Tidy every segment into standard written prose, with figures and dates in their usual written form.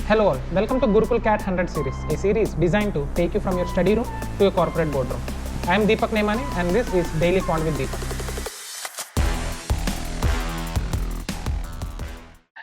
Hello all, welcome to Gurukul CAT 100 series, a series designed to take you from your study room to your corporate boardroom. I am Deepak Nemani and this is Daily Quant with Deepak.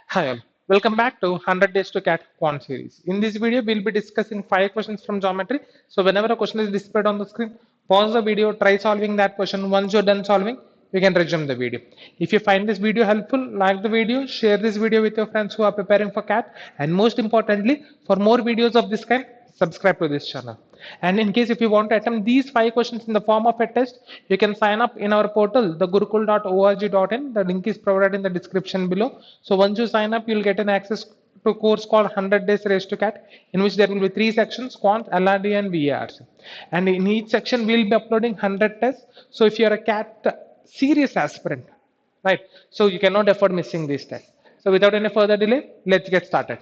Hi all, welcome back to 100 Days to CAT Quant series. In this video, we will be discussing 5 questions from geometry. So whenever a question is displayed on the screen, pause the video, try solving that question. Once you're done solving, you can resume the video. If you find this video helpful, like the video, share this video with your friends who are preparing for CAT, and most importantly, for more videos of this kind, subscribe to this channel. And in case if you want to attempt these 5 questions in the form of a test, you can sign up in our portal, the gurukul.org.in. The link is provided in the description below. So once you sign up, you'll get an access to a course called 100 Days Race to CAT, in which there will be 3 sections: Quant, LRD and VARs. And in each section, we'll be uploading 100 tests. So if you're a CAT serious aspirant, right, so you cannot afford missing these tests. So without any further delay, let's get started.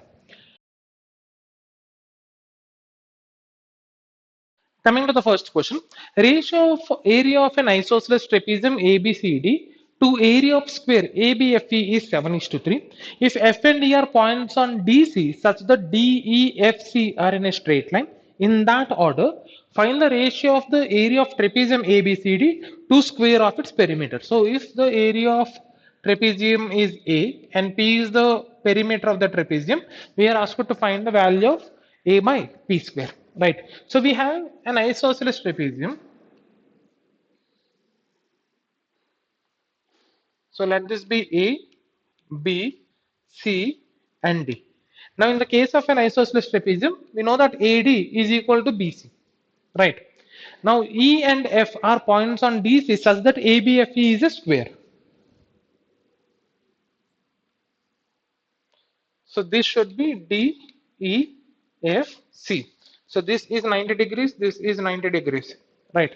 Coming to the first question, ratio of area of an isosceles trapezium ABCD to area of square ABFE is 7:3. If F and E are points on DC such that DEFC are in a straight line, in that order, find the ratio of the area of trapezium ABCD to square of its perimeter. So if the area of trapezium is A and P is the perimeter of the trapezium, we are asked to find the value of A by P square. Right. So we have an isosceles trapezium. So let this be A, B, C, and D. Now in the case of an isosceles trapezium, we know that AD is equal to BC. Right. Now E and F are points on DC such that ABFE is a square. So this should be DEFC. So this is 90 degrees, this is 90 degrees, right?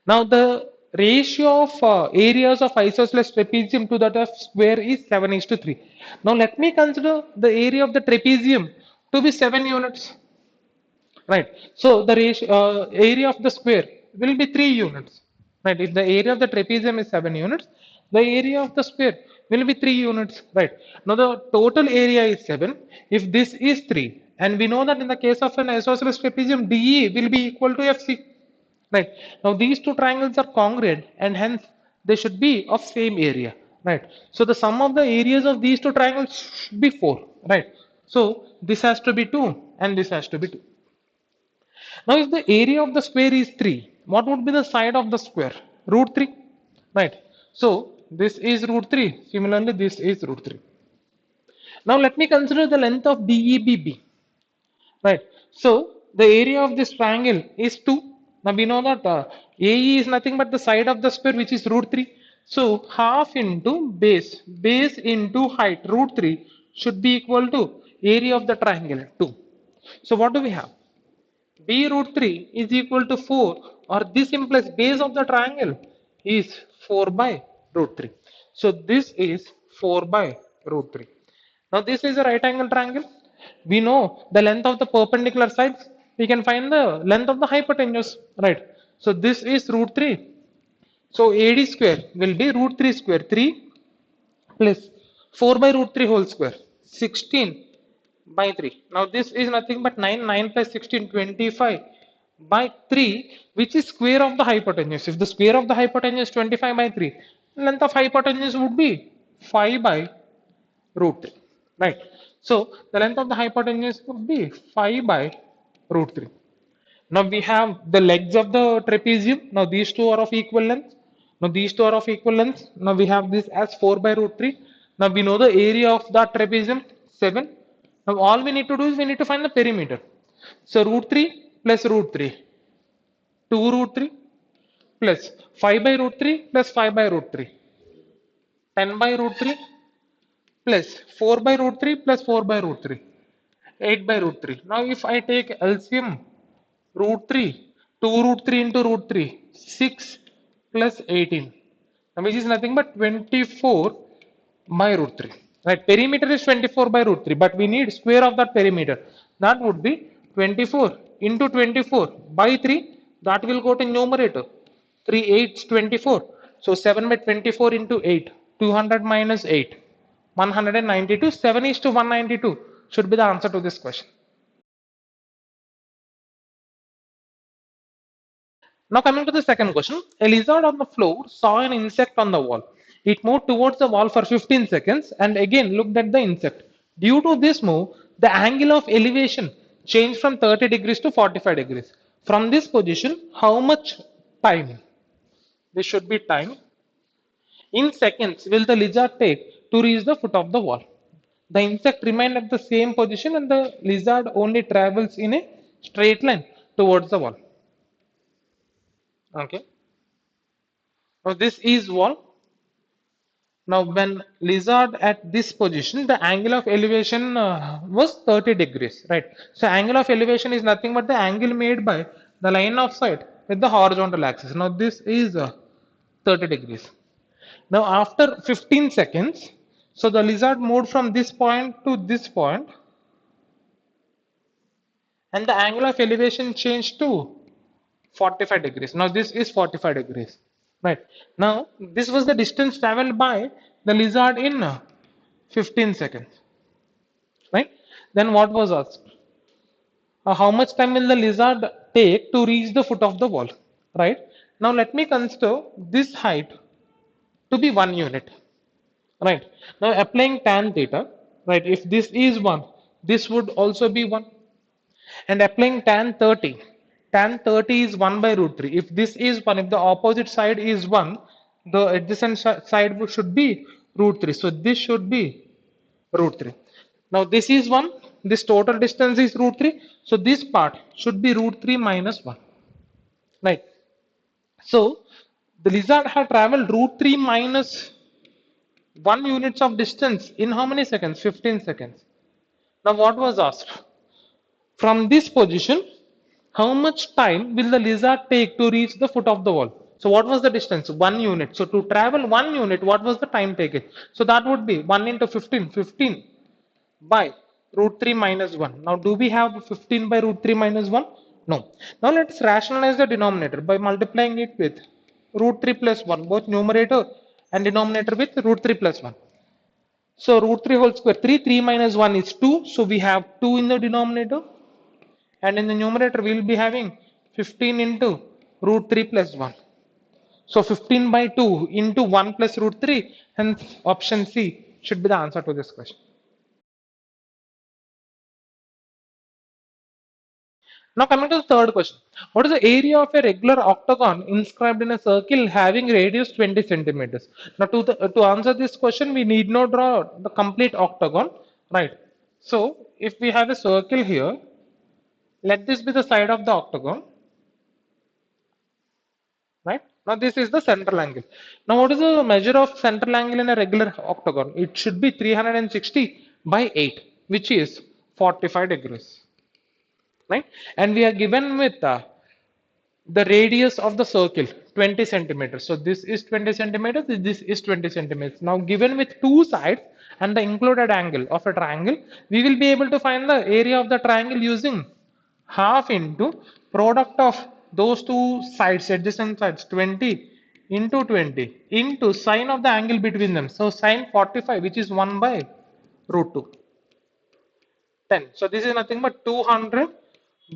Now the ratio of areas of isosceles trapezium to that of square is 7:3. Now let me consider the area of the trapezium to be 7 units, right? So the area of the square will be 3 units, right? If the area of the trapezium is 7 units, the area of the square will be 3 units, right? Now the total area is 7. If this is 3, and we know that in the case of an isosceles trapezium, DE will be equal to FC, right? Now these two triangles are congruent, and hence they should be of same area, right? So the sum of the areas of these two triangles should be 4, right? So this has to be 2 and this has to be 2. Now if the area of the square is 3, what would be the side of the square? Root 3, right? So this is root 3. Similarly, this is root 3. Now let me consider the length of DEBB, right? So the area of this triangle is 2. Now we know that AE is nothing but the side of the square, which is root 3. So half into base into height, root 3 should be equal to area of the triangle, 2. So what do we have? B root 3 is equal to 4, or this implies base of the triangle is 4 by root 3. So this is 4 by root 3. Now this is a right angle triangle. We know the length of the perpendicular sides. We can find the length of the hypotenuse, right? So this is root 3. So AD square will be root 3 square, 3 plus 4 by root 3 whole square, 16 by 3. Now this is nothing but 9 plus 16, 25 by 3, which is square of the hypotenuse. If the square of the hypotenuse is 25 by 3, length of hypotenuse would be 5 by root 3, right? So the length of the hypotenuse would be 5 by root 3. Now we have the legs of the trapezium. Now these two are of equal length. Now these two are of equal length. Now we have this as 4 by root 3. Now we know the area of that trapezium, 7. Now all we need to do is we need to find the perimeter. So root 3 plus root 3, 2 root 3 plus 5 by root 3 plus 5 by root 3, 10 by root 3 plus 4 by root 3 plus 4 by root 3, 8 by root 3. Now if I take LCM, root 3, 2 root 3 into root 3, 6 plus 18, which is nothing but 24 by root 3. Right, perimeter is 24 by root 3, but we need square of that perimeter. That would be 24 into 24 by 3. That will go to numerator. 3 8 24. So 7 by 24 into 8. 200 minus 8. 192. 7 is to 192. should be the answer to this question. Now coming to the second question, a lizard on the floor saw an insect on the wall. It moved towards the wall for 15 seconds and again looked at the insect. Due to this move, the angle of elevation changed from 30 degrees to 45 degrees. From this position, how much time? This should be time. In seconds, will the lizard take to reach the foot of the wall? The insect remained at the same position and the lizard only travels in a straight line towards the wall. Okay. Now this is wall. Now when lizard at this position, the angle of elevation was 30 degrees, right? So angle of elevation is nothing but the angle made by the line of sight with the horizontal axis. Now this is 30 degrees. Now after 15 seconds, so the lizard moved from this point to this point and the angle of elevation changed to 45 degrees. Now this is 45 degrees, right? Now this was the distance traveled by the lizard in 15 seconds, right? Then what was asked? How much time will the lizard take to reach the foot of the wall, right? Now let me consider this height to be 1 unit, right? Now applying tan theta, right? If this is 1, this would also be 1. And applying tan 30 is 1 by root 3. If this is 1, if the opposite side is 1, the adjacent side should be root 3. So this should be root 3. Now this is 1, this total distance is root 3. So this part should be root 3 minus 1. Right. So the lizard had traveled root 3 minus 1 units of distance in how many seconds? 15 seconds. Now what was asked? From this position, how much time will the lizard take to reach the foot of the wall? So what was the distance? 1 unit. So to travel 1 unit, what was the time taken? So that would be 1 into 15, 15 by root 3 minus 1. Now do we have 15 by root 3 minus 1? No. Now let's rationalize the denominator by multiplying it with root 3 plus 1, both numerator and denominator with root 3 plus 1. So root 3 whole square, 3 minus 1 is 2. So we have 2 in the denominator. And in the numerator, we will be having 15 into root 3 plus 1. So 15 by 2 into 1 plus root 3. Hence, option C should be the answer to this question. Now coming to the third question. What is the area of a regular octagon inscribed in a circle having radius 20 centimeters? Now to answer this question, we need not draw the complete octagon, right? So if we have a circle here, let this be the side of the octagon, right? Now this is the central angle. Now what is the measure of central angle in a regular octagon? It should be 360 by 8, which is 45 degrees, right? And we are given with the radius of the circle 20 centimeters. So this is 20 centimeters, this is 20 centimeters. Now given with two sides and the included angle of a triangle, we will be able to find the area of the triangle using half into product of those two sides, adjacent sides, 20 into 20 into sine of the angle between them. So sine 45, which is 1 by root 2. 10. So this is nothing but 200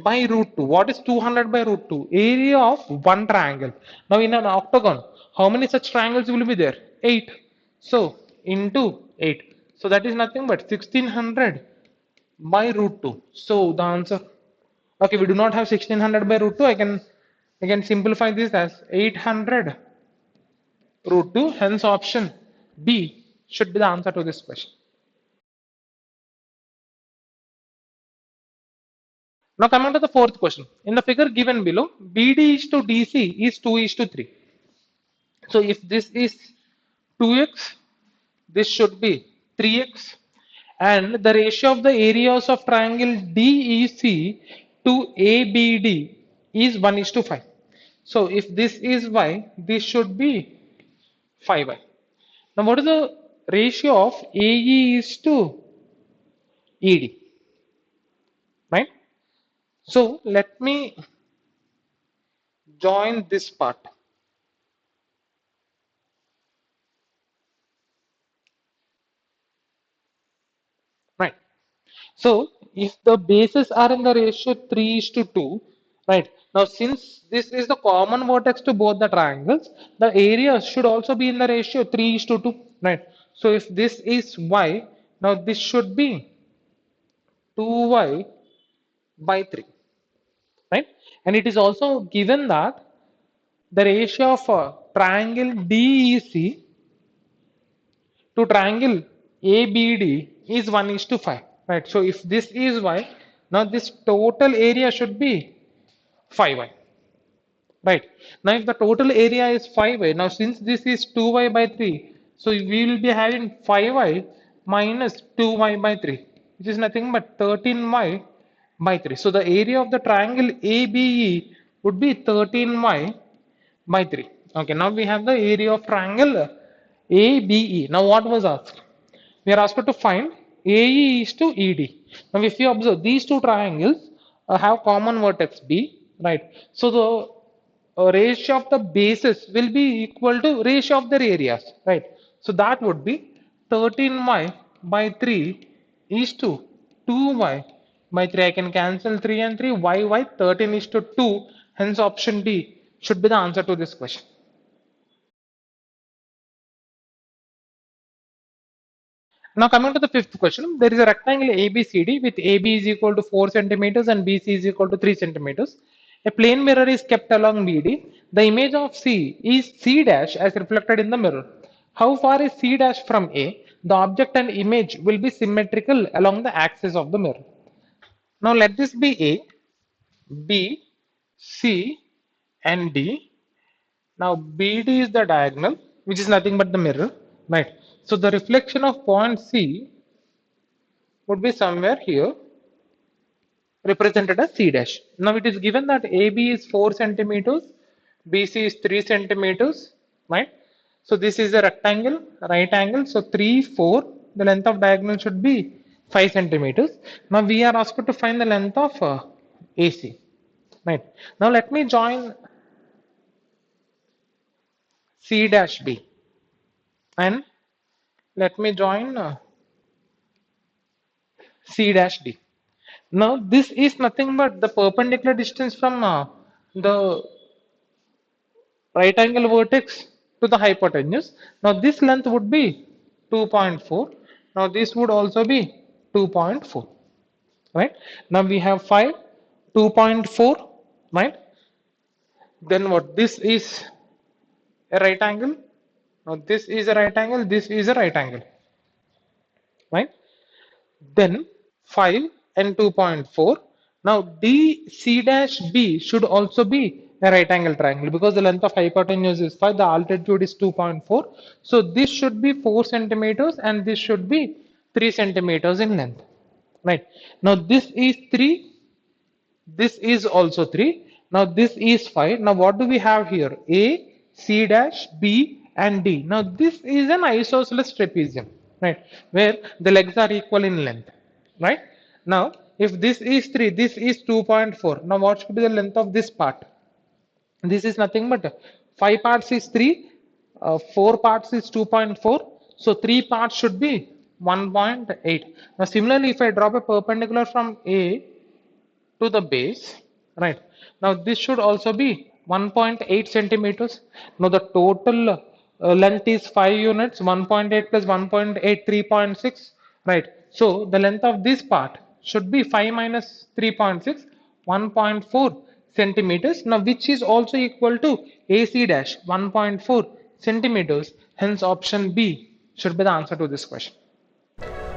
by root 2. What is 200 by root 2? Area of one triangle. Now in an octagon, how many such triangles will be there? 8. So into 8. So that is nothing but 1600 by root 2. So the answer, okay, we do not have 1600 by root 2. I can simplify this as 800 root 2. Hence option B should be the answer to this question. Now coming to the fourth question. In the figure given below, BD is to DC is 2 is to 3. So if this is 2x, this should be 3x. And the ratio of the areas of triangle DEC to ABD is 1 is to 5. So if this is y, this should be 5y. Now what is the ratio of AE is to ED? Right? So let me join this part. Right. So if the bases are in the ratio 3 is to 2, right? Now since this is the common vertex to both the triangles, the area should also be in the ratio 3 is to 2, right? So if this is y, now this should be 2y by 3, right? And it is also given that the ratio of triangle DEC to triangle ABD is 1 is to 5, right? So if this is y, now this total area should be 5y, right? Now if the total area is 5y, now since this is 2y by 3, so we will be having 5y minus 2y by 3, which is nothing but 13y by 3. So the area of the triangle ABE would be 13y by 3. Okay, now we have the area of triangle ABE. Now what was asked? We are asked to find AE is to ED. Now if you observe, these two triangles have common vertex B, right? So the ratio of the bases will be equal to ratio of their areas, right? So that would be 13y by 3 is to 2y by 3. I can cancel 3 and 3, y 13 is to 2, hence option D should be the answer to this question. Now coming to the fifth question, there is a rectangle ABCD with AB is equal to 4 centimeters and BC is equal to 3 centimeters. A plane mirror is kept along BD. The image of C is C dash as reflected in the mirror. How far is C dash from A? The object and image will be symmetrical along the axis of the mirror. Now let this be A, B, C and D. Now BD is the diagonal, which is nothing but the mirror, right? So the reflection of point C would be somewhere here, represented as C dash. Now it is given that AB is 4 centimeters, BC is 3 centimeters, right? So this is a rectangle, right angle. So 3, 4, the length of diagonal should be 5 centimeters. Now we are asked to find the length of AC, right? Now let me join C dash B and let me join C dash D. Now this is nothing but the perpendicular distance from the right angle vertex to the hypotenuse. Now this length would be 2.4. Now this would also be 2.4, right? Now we have 5, 2.4, right? Then what? This is a right angle. Now this is a right angle, this is a right angle, right? Then 5 and 2.4. Now DC dash B should also be a right angle triangle because the length of hypotenuse is 5, the altitude is 2.4. So this should be 4 centimeters and this should be 3 centimeters in length, right? Now this is 3, this is also 3. Now this is 5. Now what do we have here? A, C dash, B and D. Now this is an isosceles trapezium, right? Where the legs are equal in length, right? Now if this is 3, this is 2.4. Now what should be the length of this part? This is nothing but 5 parts is 3, 4 parts is 2.4. So 3 parts should be 1.8. Now similarly, if I drop a perpendicular from A to the base, right? Now this should also be 1.8 centimeters. Now the total length is 5 units, 1.8 plus 1.8, 3.6, right? So the length of this part should be 5 minus 3.6, 1.4 centimeters. Now which is also equal to AC dash 1.4 centimeters. Hence option B should be the answer to this question.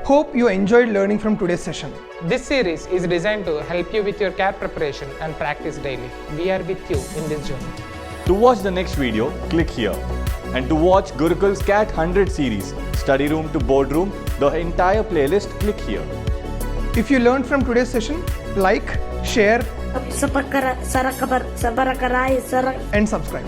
Hope you enjoyed learning from today's session. This series is designed to help you with your CAD preparation and practice daily. We are with you in this journey. To watch the next video, click here. And to watch Gurukul's CAT 100 series, study room to boardroom, the entire playlist, click here. If you learned from today's session, like, share, and subscribe.